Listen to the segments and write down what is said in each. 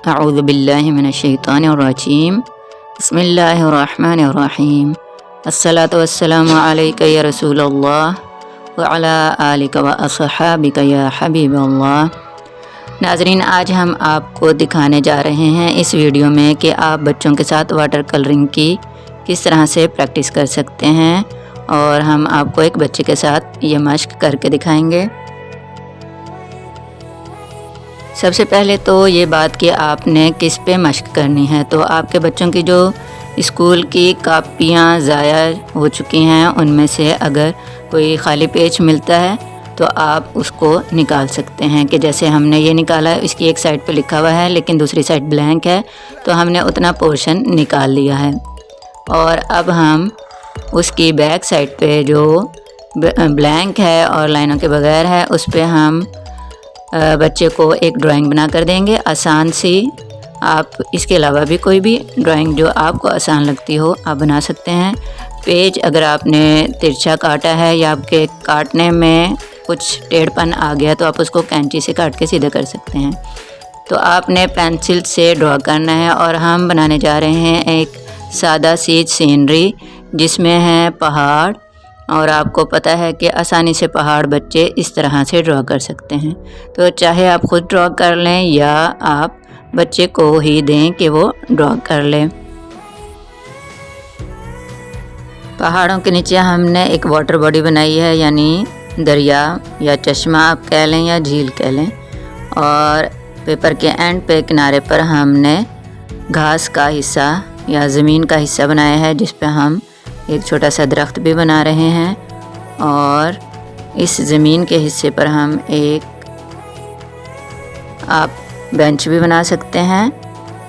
अऊज़ु बिल्लाहि मिनश्शैतानिर्रजीम बिस्मिल्लाहिर्रहमानिर्रहीम अस्सलातु वस्सलामु अलैका या रसूलल्लाह व अला आलिका व अस्हाबिका या हबीबल्लाह। नाज़रीन, आज हम आपको दिखाने जा रहे हैं इस वीडियो में कि आप बच्चों के साथ वाटर कलरिंग की किस तरह से प्रैक्टिस कर सकते हैं, और हम आपको एक बच्चे के साथ ये मश्क करके दिखाएंगे। सबसे पहले तो ये बात कि आपने किस पे मश्क करनी है। तो आपके बच्चों की जो स्कूल की कापियाँ ज़ाया हो चुकी हैं, उनमें से अगर कोई ख़ाली पेज मिलता है तो आप उसको निकाल सकते हैं। कि जैसे हमने ये निकाला है, इसकी एक साइड पे लिखा हुआ है लेकिन दूसरी साइड ब्लैंक है, तो हमने उतना पोर्शन निकाल लिया है। और अब हम उसकी बैक साइड पे जो ब्लैंक है और लाइनों के बगैर है, उस पे हम बच्चे को एक ड्राइंग बना कर देंगे आसान सी। आप इसके अलावा भी कोई भी ड्राइंग जो आपको आसान लगती हो आप बना सकते हैं। पेज अगर आपने तिरछा काटा है या आपके काटने में कुछ टेढ़पन आ गया तो आप उसको कैंची से काट के सीधा कर सकते हैं। तो आपने पेंसिल से ड्रॉ करना है, और हम बनाने जा रहे हैं एक सादा सी सीनरी जिसमें है पहाड़। और आपको पता है कि आसानी से पहाड़ बच्चे इस तरह से ड्रॉ कर सकते हैं। तो चाहे आप ख़ुद ड्रॉ कर लें या आप बच्चे को ही दें कि वो ड्रॉ कर लें। पहाड़ों के नीचे हमने एक वाटर बॉडी बनाई है, यानी दरिया या चश्मा आप कह लें या झील कह लें। और पेपर के एंड पे किनारे पर हमने घास का हिस्सा या ज़मीन का हिस्सा बनाया है, जिस पे हम एक छोटा सा दरख्त भी बना रहे हैं। और इस ज़मीन के हिस्से पर हम एक आप बेंच भी बना सकते हैं।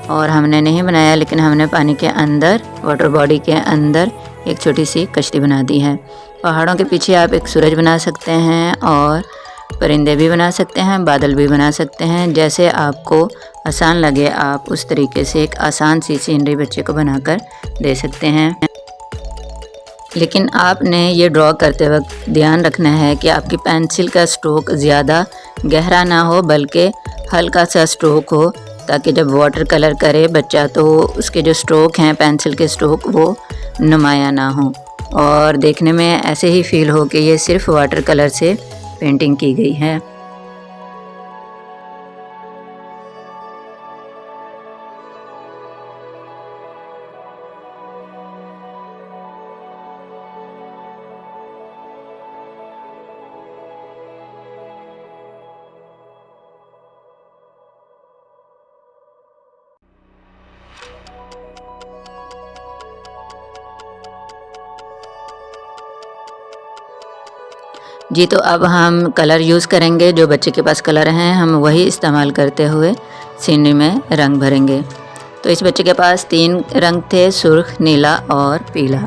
और हमने नहीं बनाया, लेकिन हमने पानी के अंदर वाटर बॉडी के अंदर एक छोटी सी कश्ती बना दी है। पहाड़ों के पीछे आप एक सूरज बना सकते हैं, और परिंदे भी बना सकते हैं, बादल भी बना सकते हैं। जैसे आपको आसान लगे आप उस तरीके से एक आसान सी सीनरी बच्चे को बनाकर दे सकते हैं। लेकिन आपने ये ड्रॉ करते वक्त ध्यान रखना है कि आपकी पेंसिल का स्ट्रोक ज़्यादा गहरा ना हो, बल्कि हल्का सा स्ट्रोक हो, ताकि जब वाटर कलर करे बच्चा तो उसके जो स्ट्रोक हैं पेंसिल के स्ट्रोक वो नुमाया ना हो, और देखने में ऐसे ही फील हो कि ये सिर्फ वाटर कलर से पेंटिंग की गई है। जी, तो अब हम कलर यूज़ करेंगे। जो बच्चे के पास कलर हैं हम वही इस्तेमाल करते हुए सीनरी में रंग भरेंगे। तो इस बच्चे के पास 3 रंग थे, सुर्ख, नीला और पीला।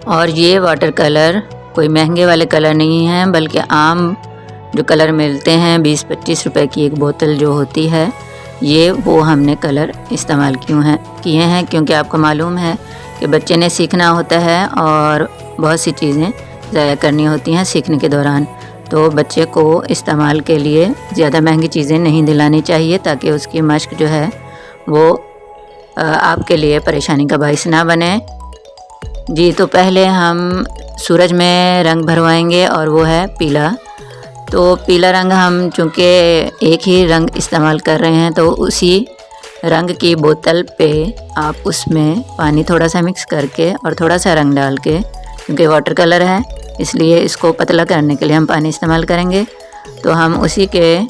और ये वाटर कलर कोई महंगे वाले कलर नहीं हैं, बल्कि आम जो कलर मिलते हैं 20-25 रुपए की एक बोतल जो होती है, ये वो हमने कलर इस्तेमाल किए हैं क्योंकि आपको मालूम है कि बच्चे ने सीखना होता है और बहुत सी चीज़ें ज़ाया करनी होती हैं सीखने के दौरान। तो बच्चे को इस्तेमाल के लिए ज़्यादा महंगी चीज़ें नहीं दिलानी चाहिए, ताकि उसकी मश्क जो है वो आपके लिए परेशानी का बाइस ना बने। जी, तो पहले हम सूरज में रंग भरवाएंगे, और वो है पीला। तो पीला रंग हम चूँकि एक ही रंग इस्तेमाल कर रहे हैं, तो उसी रंग की बोतल पे आप उसमें पानी थोड़ा सा मिक्स करके और थोड़ा सा रंग डाल के, क्योंकि वाटर कलर है इसलिए इसको पतला करने के लिए हम पानी इस्तेमाल करेंगे। तो हम उसी के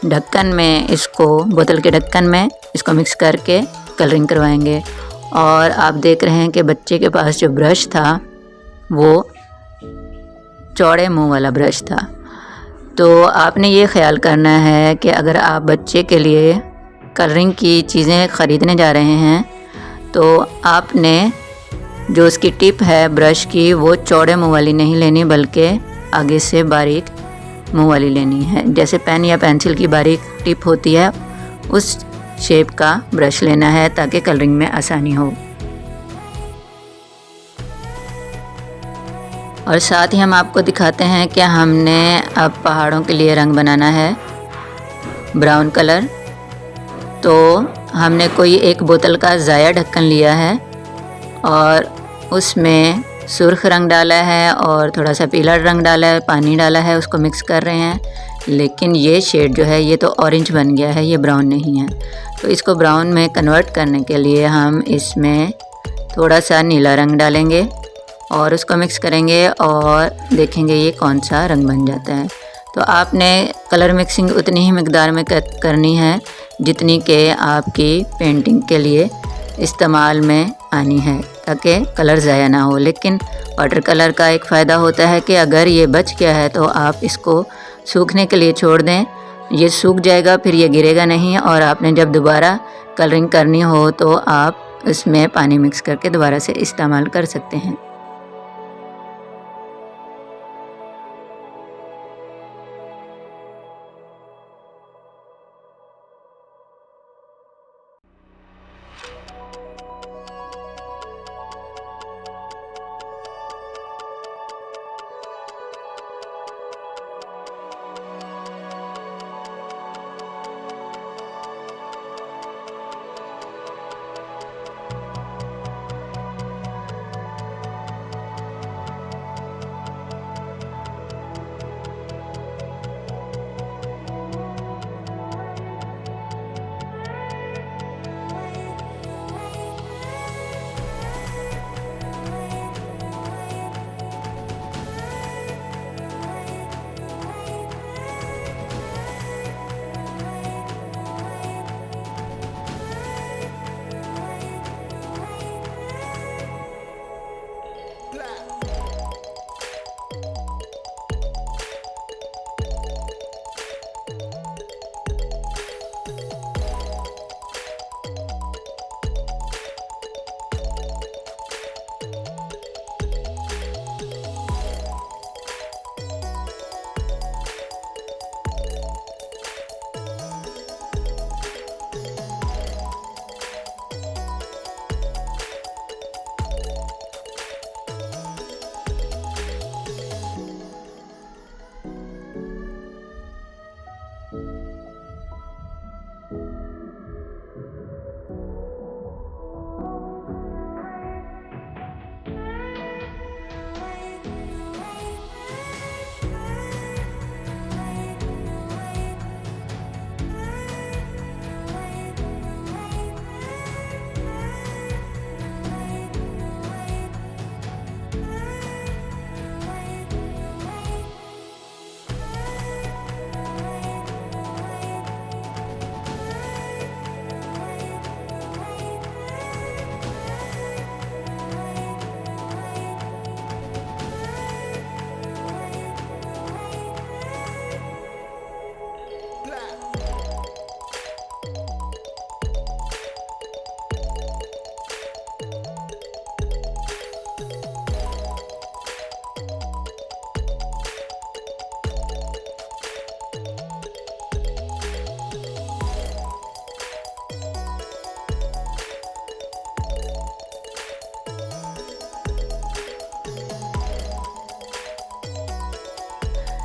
ढक्कन में इसको, बोतल के ढक्कन में इसको मिक्स करके कलरिंग करवाएंगे। और आप देख रहे हैं कि बच्चे के पास जो ब्रश था वो चौड़े मुंह वाला ब्रश था। तो आपने ये ख्याल करना है कि अगर आप बच्चे के लिए कलरिंग की चीज़ें ख़रीदने जा रहे हैं तो आपने जो उसकी टिप है ब्रश की वो चौड़े मुंह वाली नहीं लेनी, बल्कि आगे से बारीक मुंह वाली लेनी है। जैसे पेन या पेंसिल की बारीक टिप होती है उस शेप का ब्रश लेना है, ताकि कलरिंग में आसानी हो। और साथ ही हम आपको दिखाते हैं कि हमने अब पहाड़ों के लिए रंग बनाना है ब्राउन कलर। तो हमने कोई एक बोतल का ज़ाया ढक्कन लिया है और उसमें सुर्ख रंग डाला है और थोड़ा सा पीला रंग डाला है, पानी डाला है, उसको मिक्स कर रहे हैं। लेकिन ये शेड जो है ये तो ऑरेंज बन गया है, ये ब्राउन नहीं है। तो इसको ब्राउन में कन्वर्ट करने के लिए हम इसमें थोड़ा सा नीला रंग डालेंगे और उसको मिक्स करेंगे और देखेंगे ये कौन सा रंग बन जाता है। तो आपने कलर मिक्सिंग उतनी ही मिकदार में करनी है जितनी के आपकी पेंटिंग के लिए इस्तेमाल में आनी है, ताकि कलर ज़ाया ना हो। लेकिन वाटर कलर का एक फ़ायदा होता है कि अगर ये बच गया है तो आप इसको सूखने के लिए छोड़ दें, ये सूख जाएगा, फिर ये गिरेगा नहीं और आपने जब दोबारा कलरिंग करनी हो तो आप इसमें पानी मिक्स करके दोबारा से इस्तेमाल कर सकते हैं।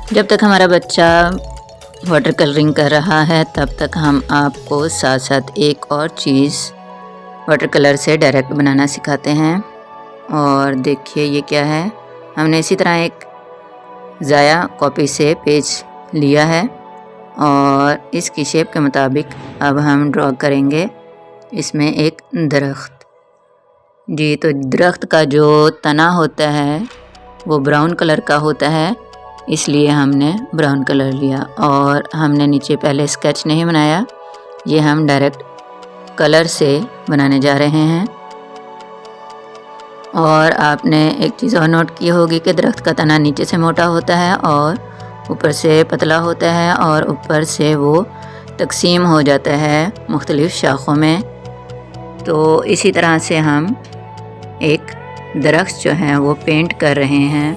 जब तक हमारा बच्चा वाटर कलरिंग कर रहा है तब तक हम आपको साथ साथ एक और चीज़ वाटर कलर से डायरेक्ट बनाना सिखाते हैं। और देखिए ये क्या है, हमने इसी तरह एक ज़ाया कॉपी से पेज लिया है और इसकी शेप के मुताबिक अब हम ड्रॉ करेंगे इसमें एक दरख्त। जी, तो दरख्त का जो तना होता है वो ब्राउन कलर का होता है, इसलिए हमने ब्राउन कलर लिया। और हमने नीचे पहले स्केच नहीं बनाया, ये हम डायरेक्ट कलर से बनाने जा रहे हैं। और आपने एक चीज़ और नोट की होगी कि दरख्त का तना नीचे से मोटा होता है और ऊपर से पतला होता है और ऊपर से वो तकसीम हो जाता है मुख्तलिफ़ शाखों में। तो इसी तरह से हम एक दरख्त जो है वो पेंट कर रहे हैं।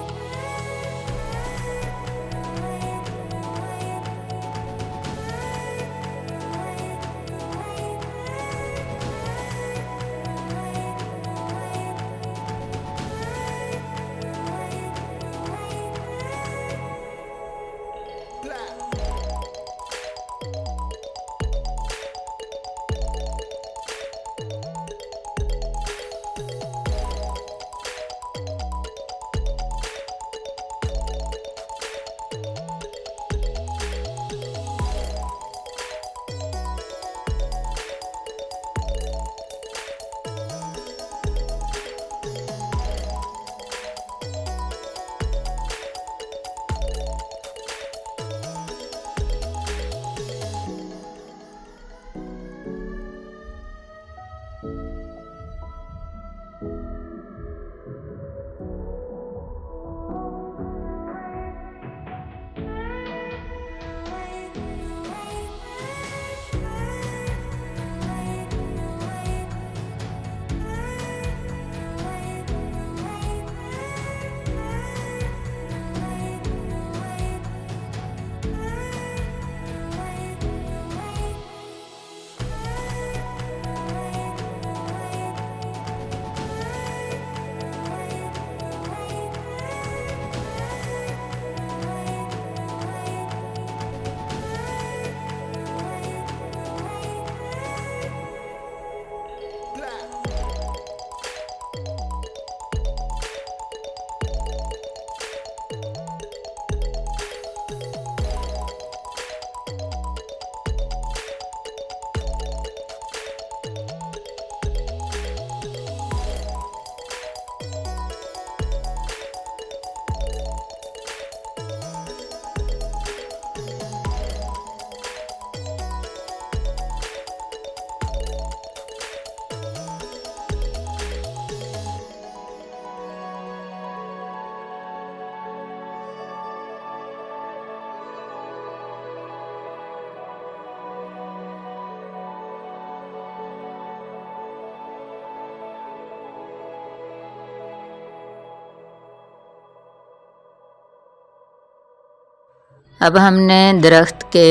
अब हमने दरख्त के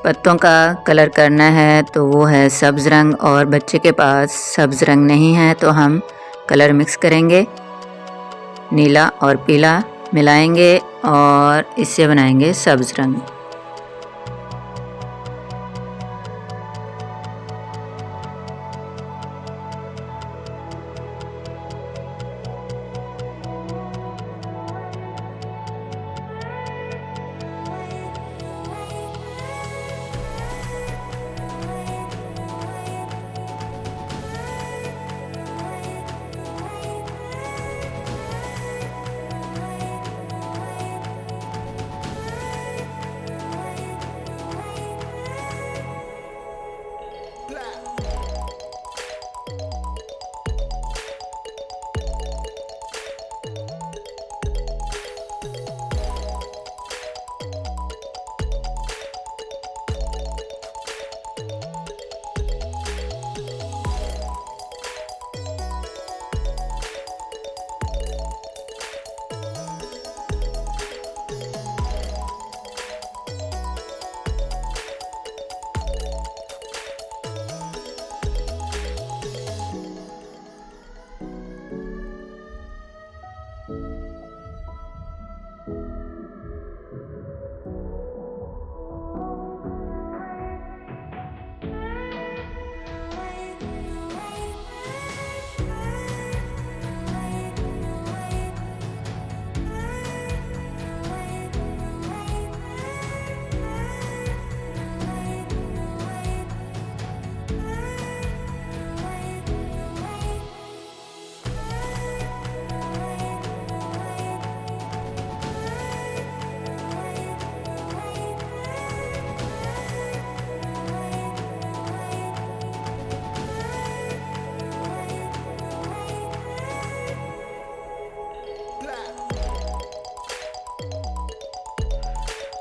पत्तों का कलर करना है, तो वो है सब्ज़ रंग, और बच्चे के पास सब्ज़ रंग नहीं है, तो हम कलर मिक्स करेंगे, नीला और पीला मिलाएंगे और इससे बनाएंगे सब्ज़ रंग।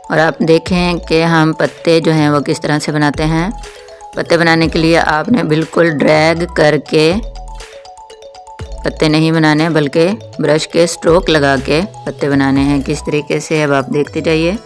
और आप देखें कि हम पत्ते जो हैं वो किस तरह से बनाते हैं। पत्ते बनाने के लिए आपने बिल्कुल ड्रैग करके पत्ते नहीं बनाने, बल्कि ब्रश के स्ट्रोक लगा के पत्ते बनाने हैं। किस तरीके से, अब आप देखते जाइए।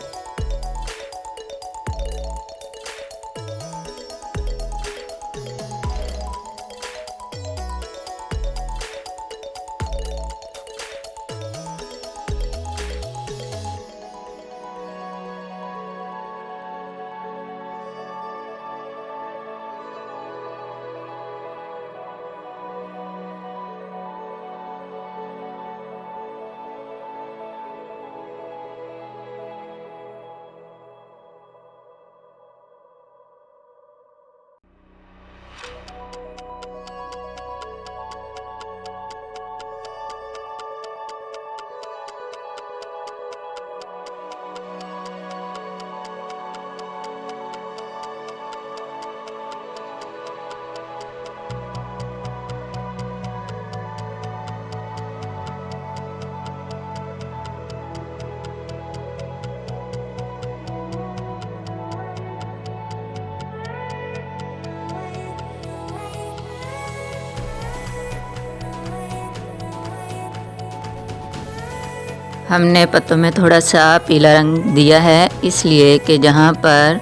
हमने पत्तों में थोड़ा सा पीला रंग दिया है, इसलिए कि जहाँ पर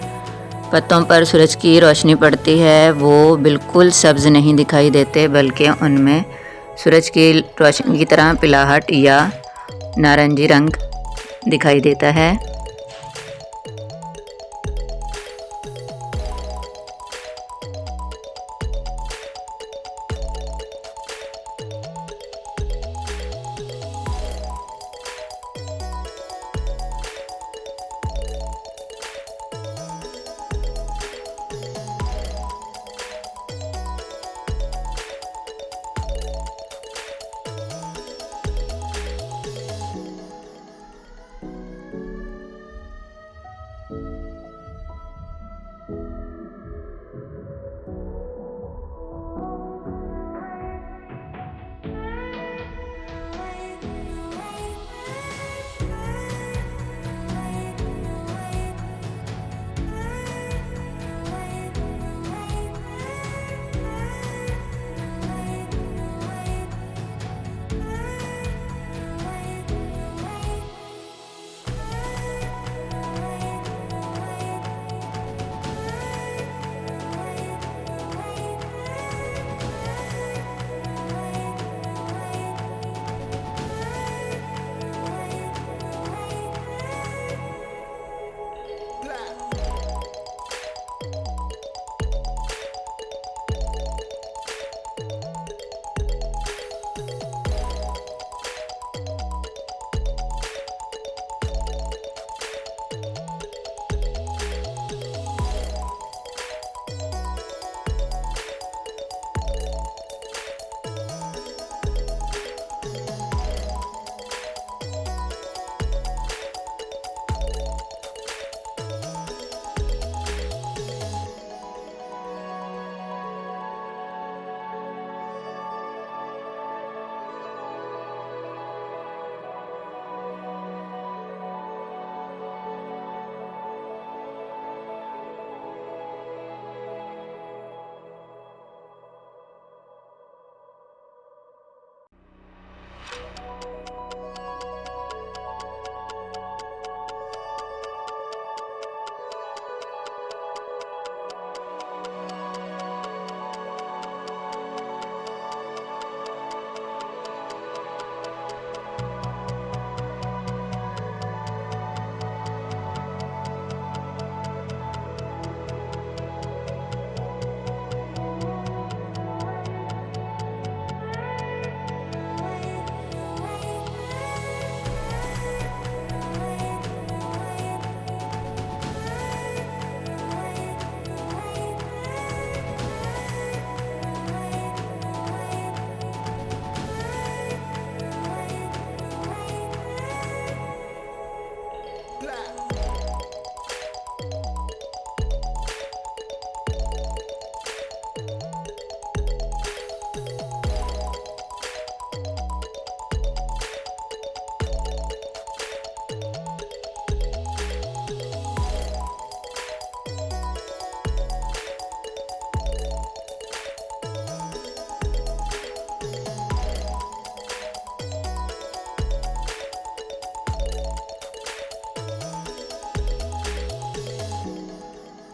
पत्तों पर सूरज की रोशनी पड़ती है वो बिल्कुल सब्ज़ नहीं दिखाई देते, बल्कि उनमें सूरज की रोशनी की तरह पिलाहट या नारंगी रंग दिखाई देता है।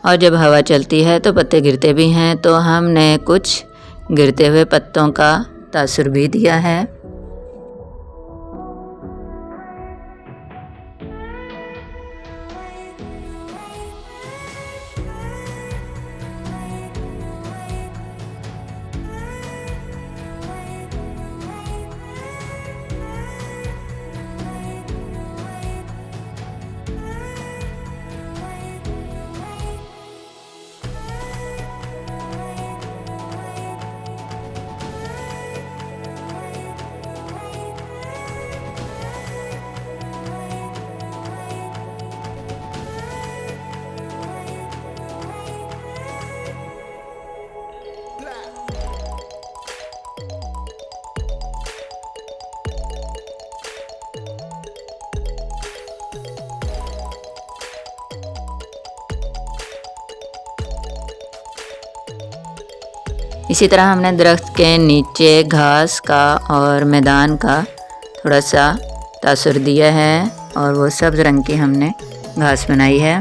और जब हवा चलती है तो पत्ते गिरते भी हैं, तो हमने कुछ गिरते हुए पत्तों का तासुर भी दिया है। इसी तरह हमने दरख्त के नीचे घास का और मैदान का थोड़ा सा तासुर दिया है और वो सब्ज़ रंग की हमने घास बनाई है।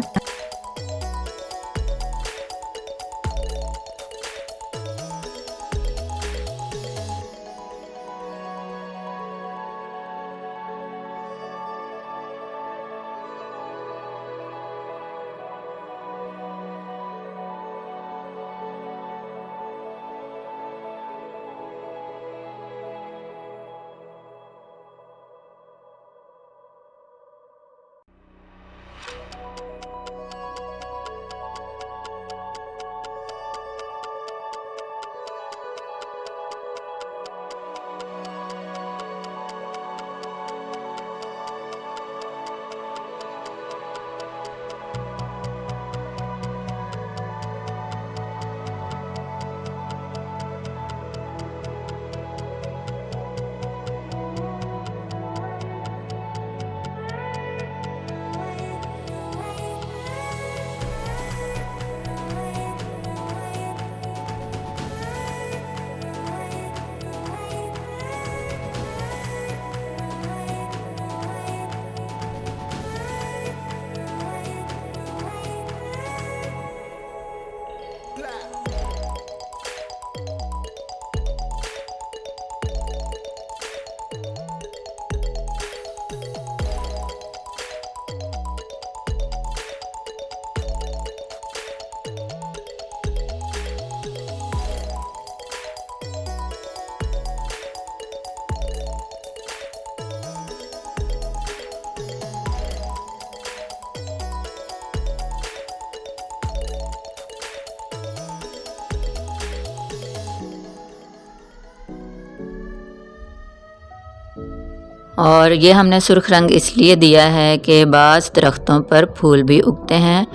और ये हमने सुर्ख रंग इसलिए दिया है कि बाज़ दरख्तों पर फूल भी उगते हैं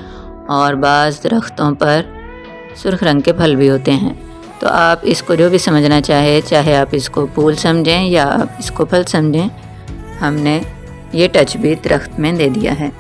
और बाज़ दरख्तों पर सुर्ख रंग के फल भी होते हैं। तो आप इसको जो भी समझना चाहे आप इसको फूल समझें या आप इसको फल समझें, हमने ये टच भी दरख्त में दे दिया है।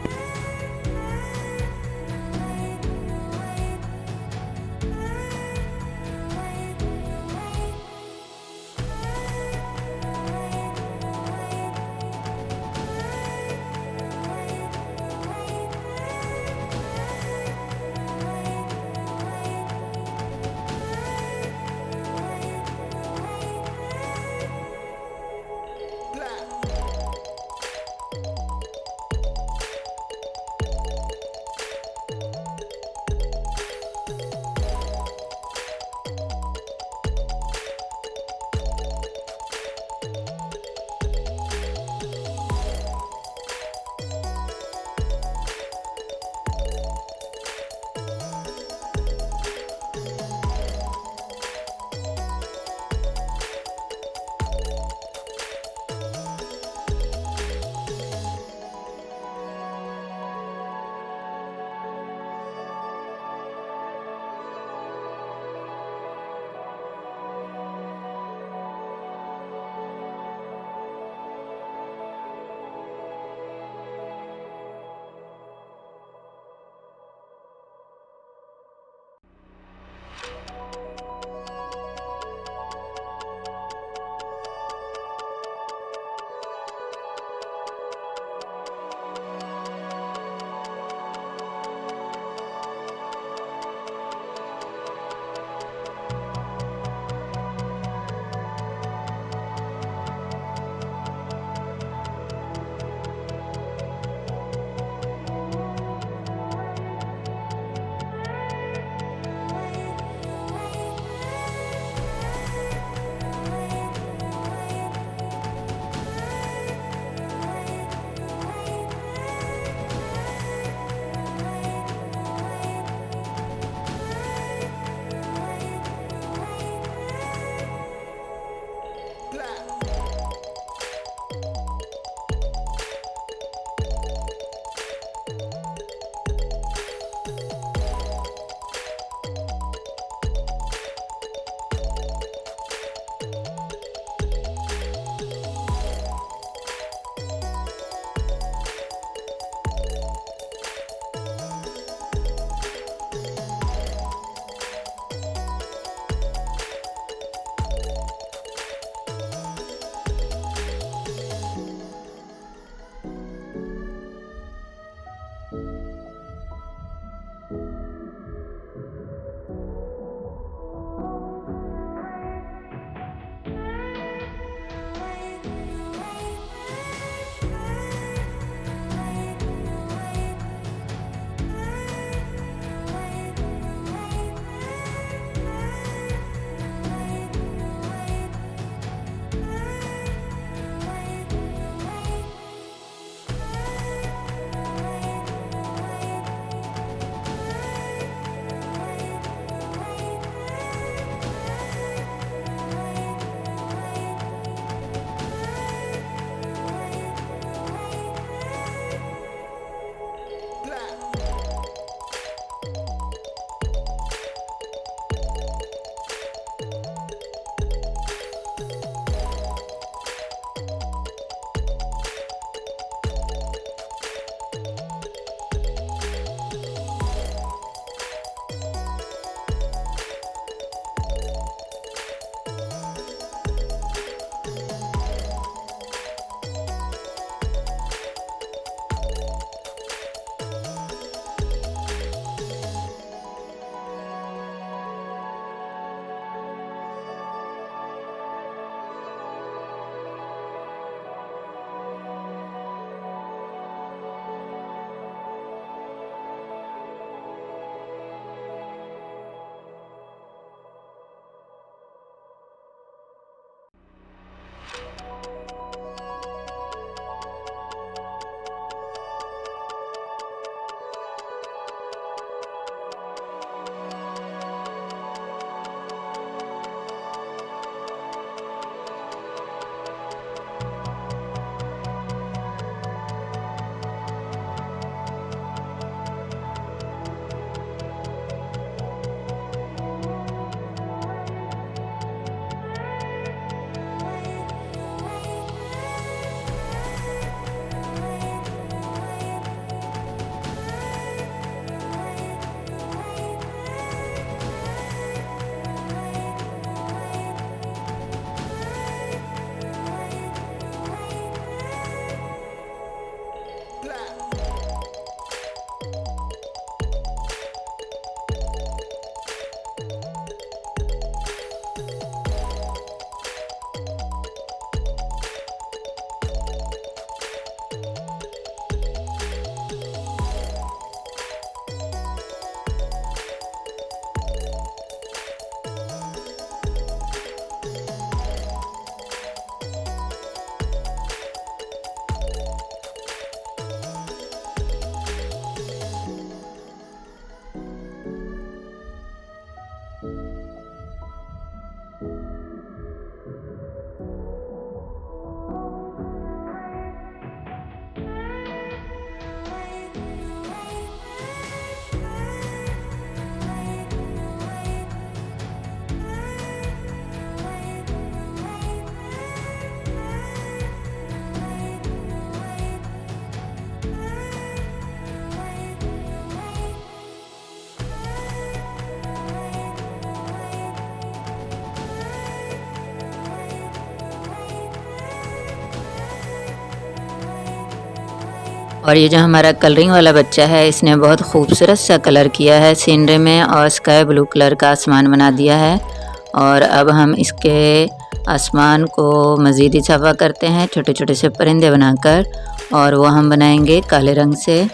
और ये जो हमारा कलरिंग वाला बच्चा है, इसने बहुत खूबसूरत सा कलर किया है सीनरी में और स्काई ब्लू कलर का आसमान बना दिया है। और अब हम इसके आसमान को मज़ीद इजाफा करते हैं छोटे छोटे से परिंदे बनाकर, और वो हम बनाएंगे काले रंग से।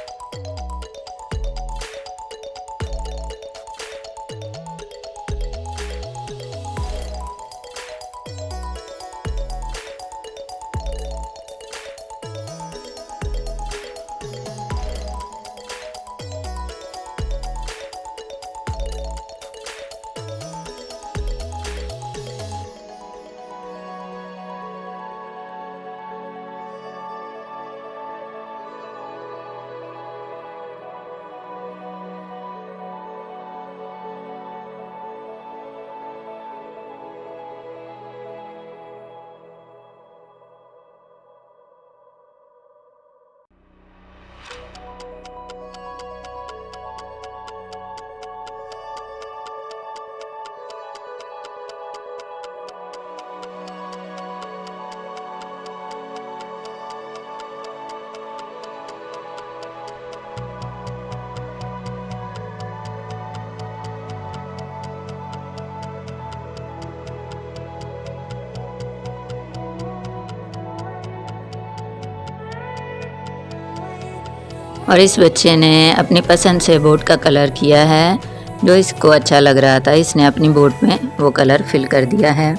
और इस बच्चे ने अपनी पसंद से बोट का कलर किया है, जो इसको अच्छा लग रहा था इसने अपनी बोट में वो कलर फिल कर दिया है।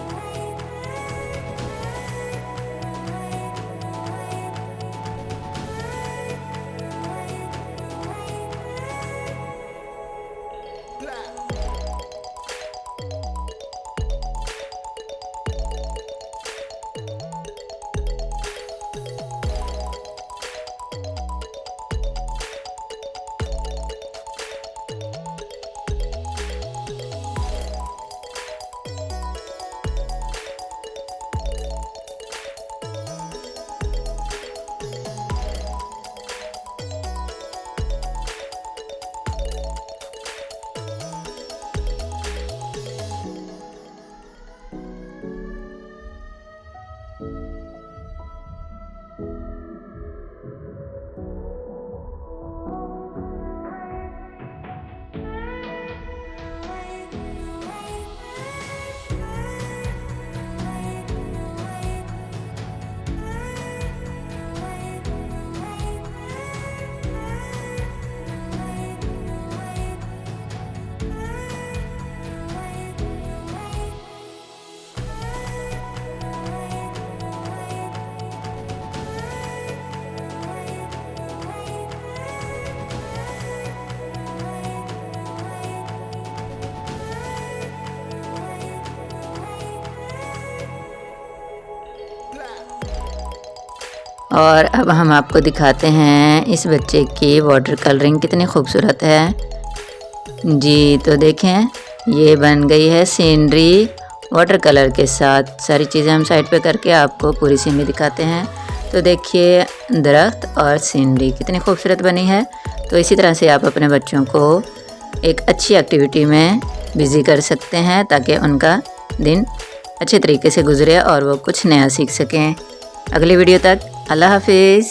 और अब हम आपको दिखाते हैं इस बच्चे की वाटर कलरिंग कितनी खूबसूरत है जी। तो देखें, ये बन गई है सीनरी वाटर कलर के साथ। सारी चीज़ें हम साइड पे करके आपको पूरी सीनरी दिखाते हैं। तो देखिए, दरख्त और सीनरी कितनी खूबसूरत बनी है। तो इसी तरह से आप अपने बच्चों को एक अच्छी एक्टिविटी में बिज़ी कर सकते हैं, ताकि उनका दिन अच्छे तरीके से गुजरे और वो कुछ नया सीख सकें। अगली वीडियो तक अल्लाह हाफिज़।